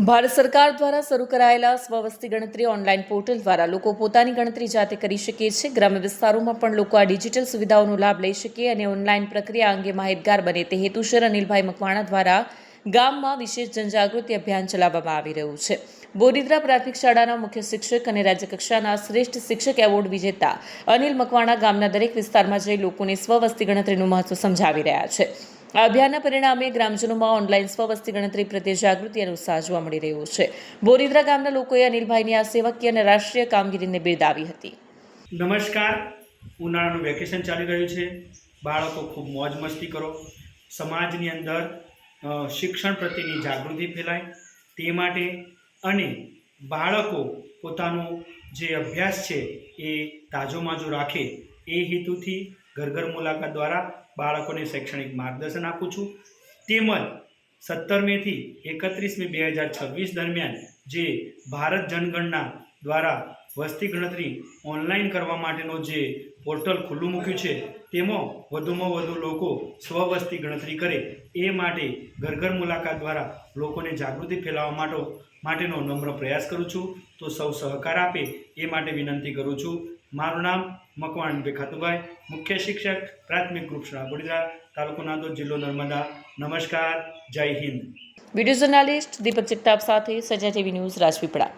ભારત સરકાર દ્વારા શરૂ કરાયેલા સ્વવસ્તી ગણતરી ઓનલાઈન પોર્ટલ દ્વારા લોકો પોતાની ગણતરી જાતે કરી શકે છે. ગ્રામ્ય વિસ્તારોમાં પણ લોકો આ ડિજિટલ સુવિધાઓનો લાભ લઈ શકે અને ઓનલાઈન પ્રક્રિયા અંગે માહિતગાર બને તે હેતુસર અનિલભાઈ મકવાણા દ્વારા ગામમાં વિશેષ જનજાગૃતિ અભિયાન ચલાવવામાં આવી રહ્યું છે. બોરીદ્રા પ્રાથમિક શાળાના મુખ્ય શિક્ષક અને રાજ્યકક્ષાના શ્રેષ્ઠ શિક્ષક એવોર્ડ વિજેતા અનિલ મકવાણા ગામના દરેક વિસ્તારમાં જઈ લોકોને સ્વવસ્તી ગણતરીનું મહત્વ સમજાવી રહ્યા છે. આ અભિયાનના પરિણામે ગ્રામજનોમાં ઓનલાઈન સ્વવસ્તી ગણતરી પ્રત્યે જાગૃતિ અને ઉત્સાહ જોવા મળી રહ્યો છે. બોરીદ્રા ગામના લોકોએ અનિલભાઈની આ સેવકીય અને રાષ્ટ્રીય કામગીરીને બિરદાવી હતી. નમસ્કાર. ઉનાળાનું વેકેશન ચાલી રહ્યું છે. બાળકો ખૂબ મોજ મસ્તી કરો. સમાજની અંદર શિક્ષણ પ્રત્યેની જાગૃતિ ફેલાય તે માટે અને બાળકો પોતાનો જે અભ્યાસ છે એ તાજોમાજો રાખે એ હેતુથી ઘર મુલાકાત દ્વારા બાળકોને શૈક્ષણિક માર્ગદર્શન આપું છું. તેમજ 17 મેથી 31 મે 2026 દરમિયાન જે ભારત જનગણના દ્વારા વસ્તી ગણતરી ઓનલાઈન કરવા માટેનો જે પોર્ટલ ખુલ્લું મૂક્યું છે તેમાં વધુમાં વધુ લોકો સ્વવસ્તી ગણતરી કરે એ માટે ઘર મુલાકાત દ્વારા લોકોને જાગૃતિ ફેલાવવા માટેનો નમ્ર પ્રયાસ કરું છું. તો સૌ સહકાર આપે એ માટે વિનંતી કરું છું. મારું નામ મકવાણા ખાતુભાઈ, મુખ્ય શિક્ષક, પ્રાથમિક ગ્રુપ શાળા બોરીદ્રા, તાલુકો નાંદોદ, જિલ્લો નર્મદા. નમસ્કાર. જય હિન્દ. વિડીયો જર્નાલિસ્ટ દીપક જગતાપ સાથે સજા ટીવી ન્યૂઝ રાજપીપળા.